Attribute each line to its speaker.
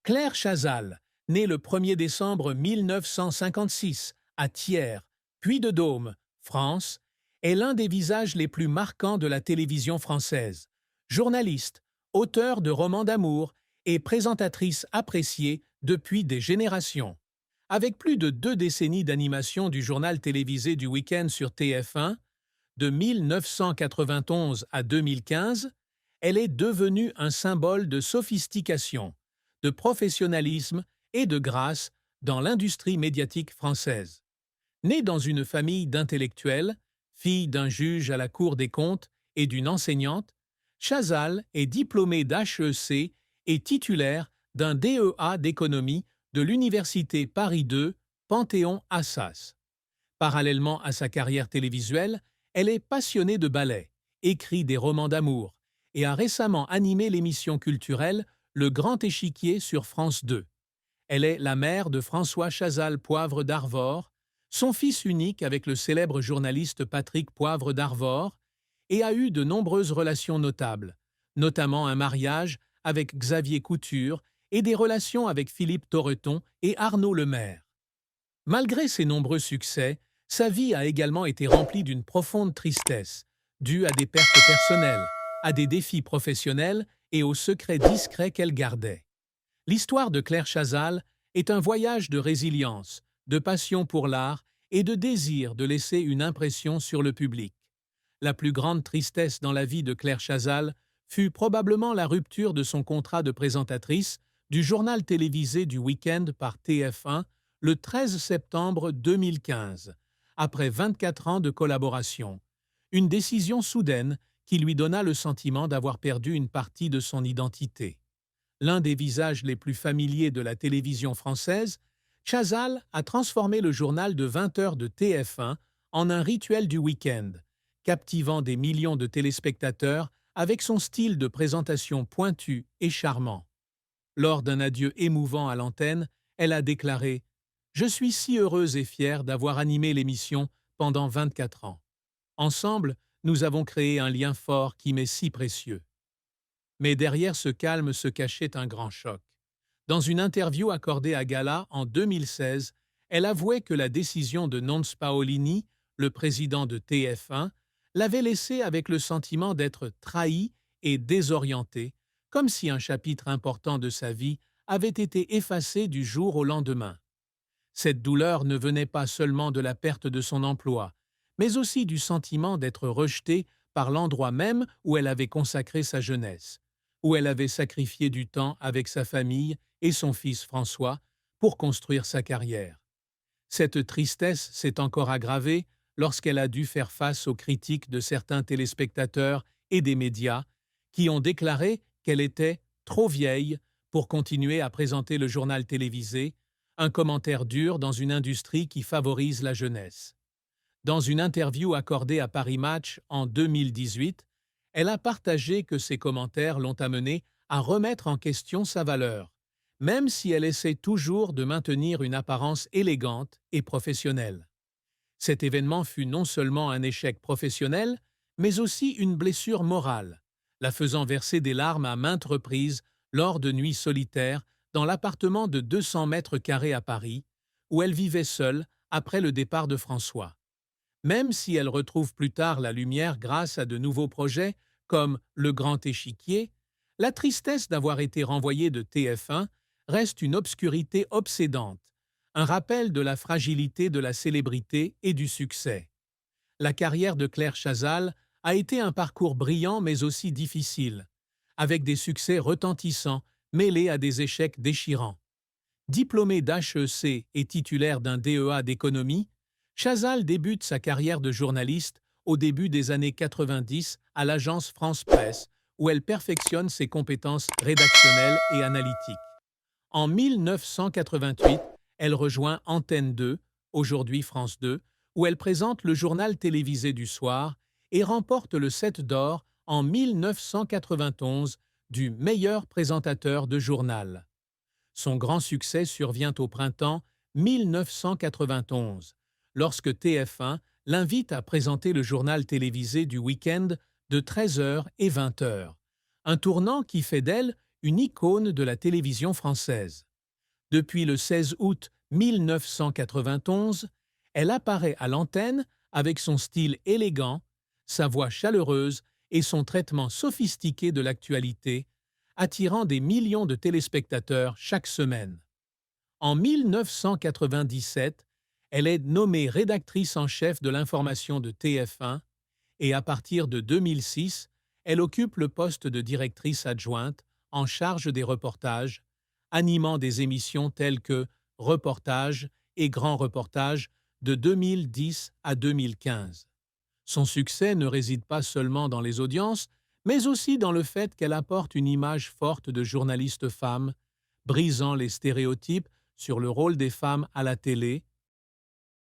Speaker 1: Claire Chazal, née le 1er décembre 1956 à Thiers, Puy-de-Dôme, France, est l'un des visages les plus marquants de la télévision française. Journaliste, auteure de romans d'amour et présentatrice appréciée depuis des générations. Avec plus de 2 décennies d'animation du journal télévisé du week-end sur TF1, de 1991 à 2015, elle est devenue un symbole de sophistication, de professionnalisme et de grâce dans l'industrie médiatique française. Née dans une famille d'intellectuels, fille d'un juge à la Cour des comptes et d'une enseignante, Chazal est diplômée d'HEC et titulaire d'un DEA d'économie de l'Université Paris II, Panthéon-Assas. Parallèlement à sa carrière télévisuelle, elle est passionnée de ballet, écrit des romans d'amour et a récemment animé l'émission culturelle Le Grand Échiquier sur France 2. Elle est la mère de François Chazal Poivre d'Arvor, son fils unique avec le célèbre journaliste Patrick Poivre d'Arvor, et a eu de nombreuses relations notables, notamment un mariage avec Xavier Couture et des relations avec Philippe Torreton et Arnaud Lemaire. Malgré ses nombreux succès, sa vie a également été remplie d'une profonde tristesse, due à des pertes personnelles, à des défis professionnels et aux secrets discrets qu'elle gardait. L'histoire de Claire Chazal est un voyage de résilience, de passion pour l'art et de désir de laisser une impression sur le public. La plus grande tristesse dans la vie de Claire Chazal fut probablement la rupture de son contrat de présentatrice du journal télévisé du week-end par TF1 le 13 septembre 2015, après 24 ans de collaboration. Une décision soudaine qui lui donna le sentiment d'avoir perdu une partie de son identité. L'un des visages les plus familiers de la télévision française, Chazal a transformé le journal de 20 heures de TF1 en un rituel du week-end, captivant des millions de téléspectateurs avec son style de présentation pointu et charmant. Lors d'un adieu émouvant à l'antenne, elle a déclaré « Je suis si heureuse et fière d'avoir animé l'émission pendant 24 ans. Ensemble, nous avons créé un lien fort qui m'est si précieux. » Mais derrière ce calme se cachait un grand choc. Dans une interview accordée à Gala en 2016, elle avouait que la décision de Nonce Paolini, le président de TF1, l'avait laissée avec le sentiment d'être trahie et désorientée, comme si un chapitre important de sa vie avait été effacé du jour au lendemain. Cette douleur ne venait pas seulement de la perte de son emploi, mais aussi du sentiment d'être rejetée par l'endroit même où elle avait consacré sa jeunesse, où elle avait sacrifié du temps avec sa famille et son fils François pour construire sa carrière. Cette tristesse s'est encore aggravée lorsqu'elle a dû faire face aux critiques de certains téléspectateurs et des médias qui ont déclaré qu'elle était trop vieille pour continuer à présenter le journal télévisé, un commentaire dur dans une industrie qui favorise la jeunesse. Dans une interview accordée à Paris Match en 2018, elle a partagé que ses commentaires l'ont amenée à remettre en question sa valeur, même si elle essaie toujours de maintenir une apparence élégante et professionnelle. Cet événement fut non seulement un échec professionnel, mais aussi une blessure morale, la faisant verser des larmes à maintes reprises lors de nuits solitaires dans l'appartement de 200 mètres carrés à Paris, où elle vivait seule après le départ de François. Même si elle retrouve plus tard la lumière grâce à de nouveaux projets comme Le Grand Échiquier, la tristesse d'avoir été renvoyée de TF1 reste une obscurité obsédante, un rappel de la fragilité de la célébrité et du succès. La carrière de Claire Chazal a été un parcours brillant mais aussi difficile, avec des succès retentissants mêlés à des échecs déchirants. Diplômée d'HEC et titulaire d'un DEA d'économie, Chazal débute sa carrière de journaliste au début des années 90 à l'agence France Presse, où elle perfectionne ses compétences rédactionnelles et analytiques. En 1988, elle rejoint Antenne 2, aujourd'hui France 2, où elle présente le journal télévisé du soir et remporte le 7 d'or en 1991 du meilleur présentateur de journal. Son grand succès survient au printemps 1991, lorsque TF1 l'invite à présenter le journal télévisé du week-end de 13 heures et 20 heures, un tournant qui fait d'elle une icône de la télévision française. Depuis le 16 août 1991, elle apparaît à l'antenne avec son style élégant, sa voix chaleureuse et son traitement sophistiqué de l'actualité, attirant des millions de téléspectateurs chaque semaine. En 1997, elle est nommée rédactrice en chef de l'information de TF1 et à partir de 2006, elle occupe le poste de directrice adjointe en charge des reportages, animant des émissions telles que Reportages et Grands Reportages de 2010 à 2015. Son succès ne réside pas seulement dans les audiences, mais aussi dans le fait qu'elle apporte une image forte de journaliste femme, brisant les stéréotypes sur le rôle des femmes à la télé